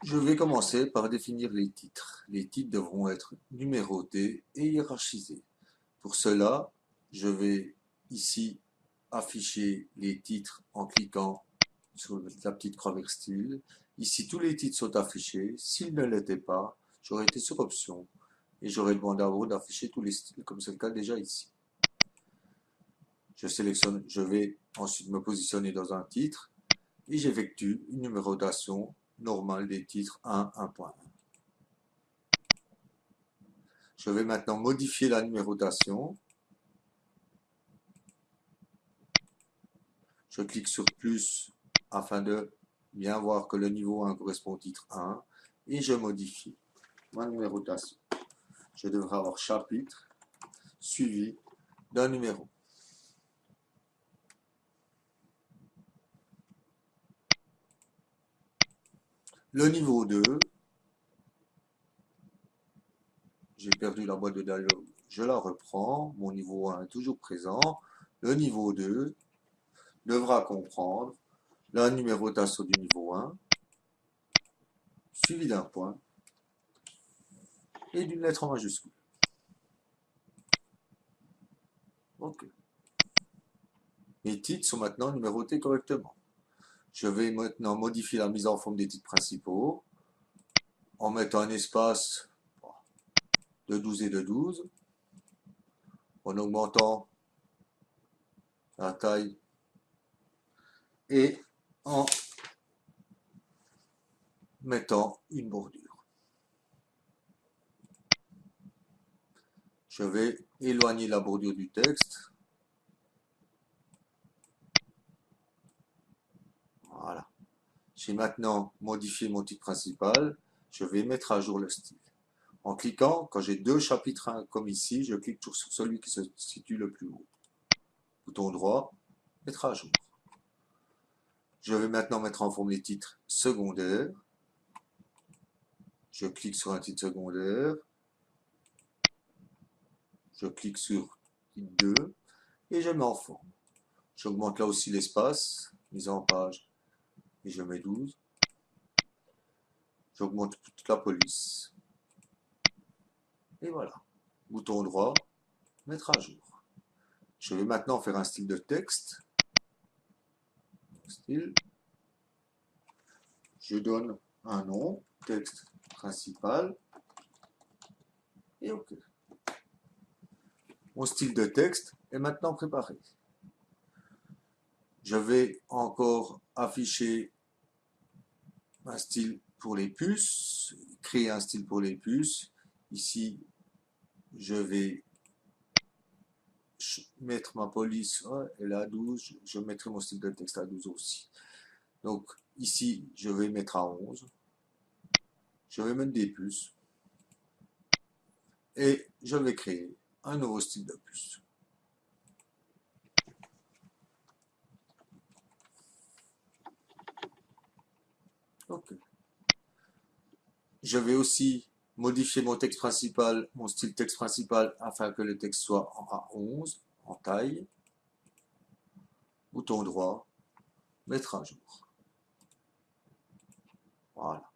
Je vais commencer par définir les titres. Les titres devront être numérotés et hiérarchisés. Pour cela, je vais ici afficher les titres en cliquant sur la petite croix vers style. Ici, tous les titres sont affichés. S'ils ne l'étaient pas, j'aurais été sur option et j'aurais demandé à Word d'afficher tous les styles comme c'est le cas déjà ici. Je sélectionne, je vais ensuite me positionner dans un titre et j'effectue une numérotation normale des titres 1, 1.1. Je vais maintenant modifier la numérotation. Je clique sur plus afin de bien voir que le niveau 1 correspond au titre 1 et je modifie ma numérotation. Je devrais avoir chapitre suivi d'un numéro. Le niveau 2, j'ai perdu la boîte de dialogue, je la reprends, mon niveau 1 est toujours présent. Le niveau 2 devra comprendre la numérotation du niveau 1, suivi d'un point et d'une lettre en majuscule. Ok. Mes titres sont maintenant numérotés correctement. Je vais maintenant modifier la mise en forme des titres principaux en mettant un espace de 12 et de 12, en augmentant la taille et en mettant une bordure. Je vais éloigner la bordure du texte. Voilà. J'ai maintenant modifié mon titre principal. Je vais mettre à jour le style. En cliquant, quand j'ai deux chapitres comme ici, je clique toujours sur celui qui se situe le plus haut. Bouton droit, mettre à jour. Je vais maintenant mettre en forme les titres secondaires. Je clique sur un titre secondaire. Je clique sur titre 2 et je mets en forme. J'augmente là aussi l'espace, mise en page, et je mets 12. J'augmente toute la police. Et voilà. Bouton droit, mettre à jour. Je vais maintenant faire un style de texte. Style. Je donne un nom, texte principal, et OK. Mon style de texte est maintenant préparé. Je vais encore afficher un style pour les puces, créer un style pour les puces. Ici, je vais mettre ma police, elle est à 12, je mettrai mon style de texte à 12 aussi. Donc ici, je vais mettre à 11. Je vais mettre des puces. Et je vais créer un nouveau style de puce. Ok. Je vais aussi modifier mon texte principal, mon style texte principal, afin que le texte soit à 11, en taille. Bouton droit, mettre à jour. Voilà.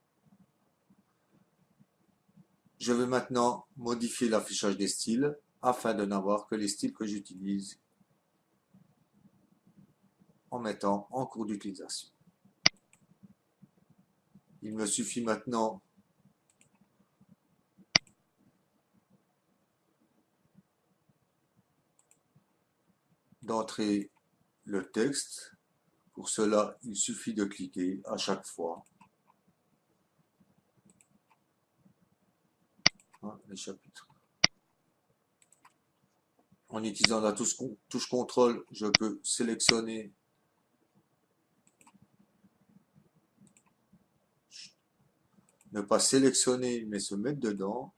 Je vais maintenant modifier l'affichage des styles afin de n'avoir que les styles que j'utilise en mettant en cours d'utilisation. Il me suffit maintenant d'entrer le texte. Pour cela, il suffit de cliquer à chaque fois les chapitres. En utilisant la touche contrôle, je peux sélectionner ne pas sélectionner mais se mettre dedans.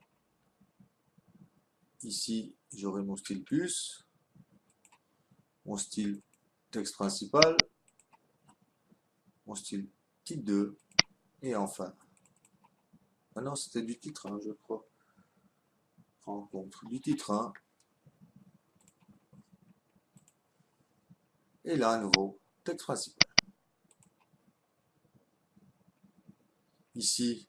Ici, j'aurai mon style puce, mon style texte principal, mon style titre 2 et enfin, ah non, c'était du titre 1, je crois. Rencontre du titre 1. Et là, à nouveau, texte principal. Ici,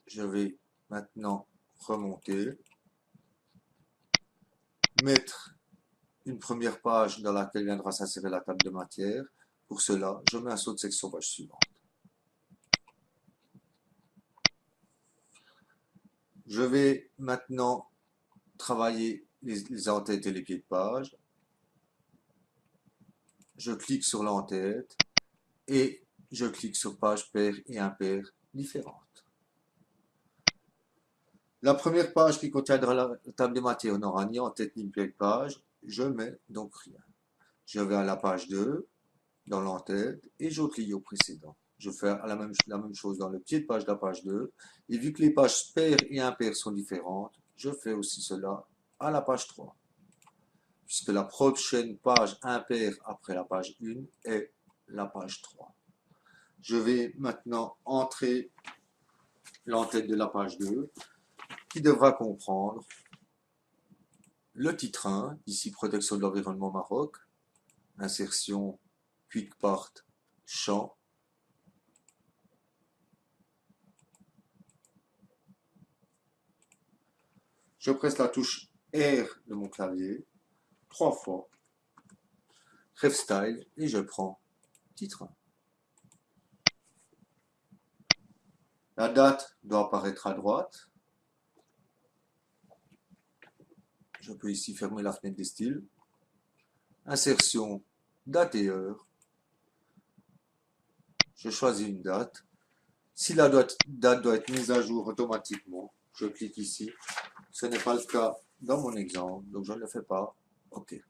je vais maintenant remonter, mettre une première page dans laquelle viendra s'insérer la table de matière. Pour cela, je mets un saut de section page suivante. Je vais maintenant travailler les en-têtes et les pieds de page. Je clique sur l'en-tête et je clique sur page paire et impaire différentes. La première page qui contiendra la table des matières n'aura ni en-tête ni pied de page. Je mets donc rien. Je vais à la page 2 dans l'en-tête et j'autre-lie au précédent. Je fais la même chose dans le pied de page de la page 2. Et vu que les pages paires et impaires sont différentes, je fais aussi cela à la page 3. Puisque la prochaine page impaire après la page 1 est la page 3. Je vais maintenant entrer l'en-tête de la page 2 qui devra comprendre le titre 1, ici protection de l'environnement Maroc, insertion quick part champ. Je presse la touche R de mon clavier 3 fois, Ref Style et je prends titre 1. La date doit apparaître à droite. Je peux ici fermer la fenêtre des styles. Insertion, date et heure. Je choisis une date. Si la date doit être mise à jour automatiquement, je clique ici. Ce n'est pas le cas dans mon exemple, donc je ne le fais pas. OK.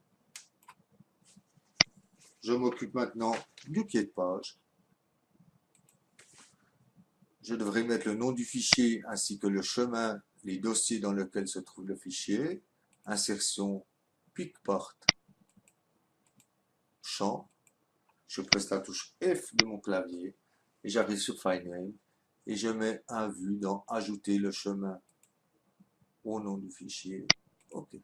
Je m'occupe maintenant du pied de page. Je devrais mettre le nom du fichier ainsi que le chemin, les dossiers dans lesquels se trouve le fichier. Insertion, pick part, champ. Je presse la touche F de mon clavier et j'arrive sur File Name et je mets un vu dans Ajouter le chemin au nom du fichier. OK.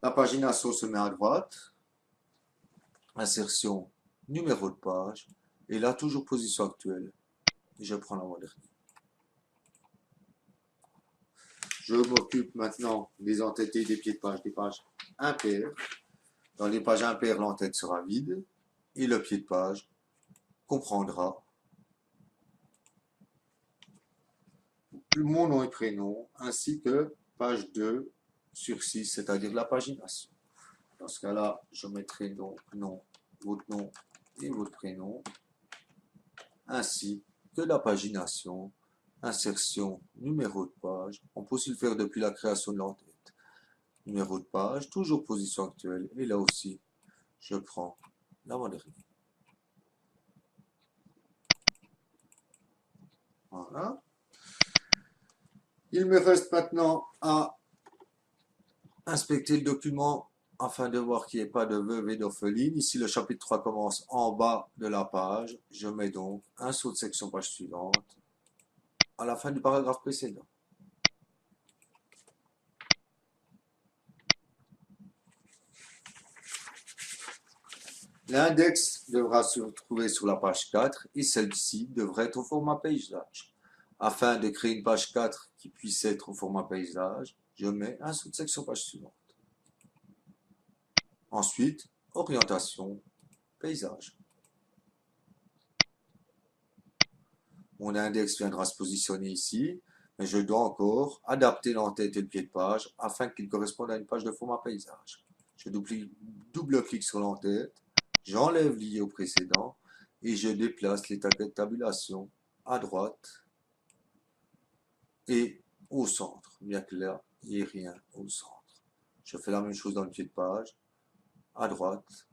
La pagination se met à droite. Insertion, numéro de page. Et là, toujours position actuelle. Et je prends l'avant-dernier. Je m'occupe maintenant des en-têtes et des pieds de page, des pages impaires. Dans les pages impaires, l'en-tête sera vide. Et le pied de page comprendra mon nom et prénom, ainsi que page 2 sur 6, c'est-à-dire la pagination. Dans ce cas-là, je mettrai donc votre nom et votre prénom, ainsi que la pagination, insertion, numéro de page. On peut aussi le faire depuis la création de l'en-tête. Numéro de page, toujours position actuelle, et là aussi, je prends l'avant-dernier. Voilà. Il me reste maintenant à inspecter le document afin de voir qu'il n'y ait pas de veuve et d'orpheline. Ici, le chapitre 3 commence en bas de la page. Je mets donc un saut de section page suivante à la fin du paragraphe précédent. L'index devra se trouver sur la page 4 et celle-ci devrait être au format paysage. Afin de créer une page 4 qui puisse être au format paysage, je mets un saut de section page suivante. Ensuite, orientation, paysage. Mon index viendra se positionner ici, mais je dois encore adapter l'en-tête et le pied de page afin qu'il corresponde à une page de format paysage. Je double-clique sur l'en-tête, j'enlève lié au précédent et je déplace les taquets de tabulation à droite et au centre, bien que là, il n'y ait rien au centre. Je fais la même chose dans le pied de page, à droite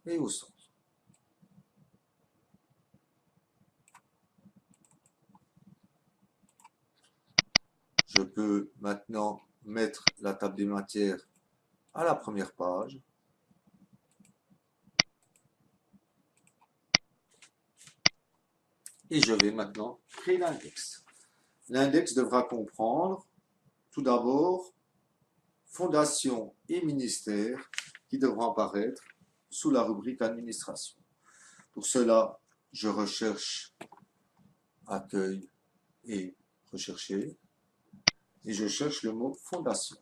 et au centre. Je peux maintenant mettre la table des matières à la première page. Et je vais maintenant créer l'index. L'index devra comprendre tout d'abord fondation et ministère qui devront apparaître sous la rubrique administration. Pour cela, je recherche accueil et rechercher et je cherche le mot fondation.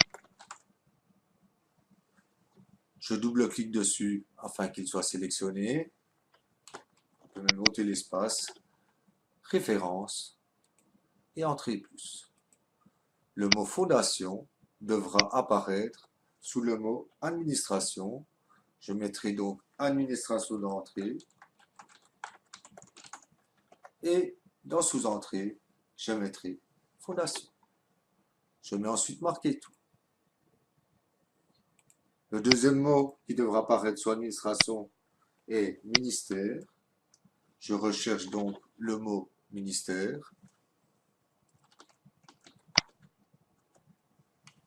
Je double-clique dessus afin qu'il soit sélectionné. On peut même ôter l'espace, référence et entrée plus. Le mot fondation devra apparaître sous le mot administration. Je mettrai donc administration d'entrée et dans sous-entrée, je mettrai fondation. Je mets ensuite marquer tout. Le deuxième mot qui devra apparaître sous administration est ministère. Je recherche donc le mot ministère.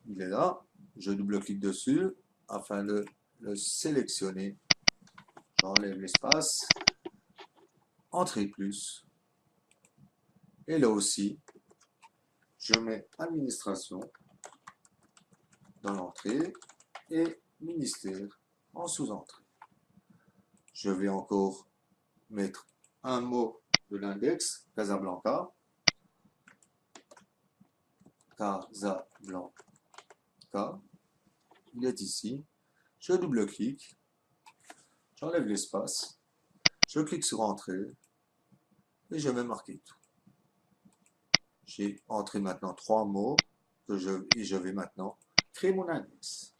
Il est là. Je double-clique dessus afin de le sélectionner. J'enlève l'espace. Entrée plus. Et là aussi, je mets administration dans l'entrée et ministère en sous-entrée. Je vais encore mettre un mot de l'index, Casablanca. Casablanca. Il est ici. Je double-clique. J'enlève l'espace. Je clique sur Entrée. Et je vais marquer tout. J'ai entré maintenant 3 mots et je vais maintenant créer mon index.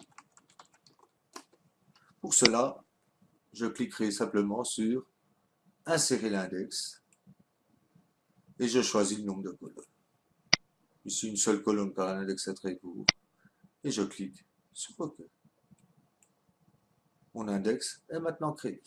Pour cela, je cliquerai simplement sur Insérer l'index et je choisis le nombre de colonnes. Ici, une seule colonne car l'index est très court et je clique sur OK. Mon index est maintenant créé.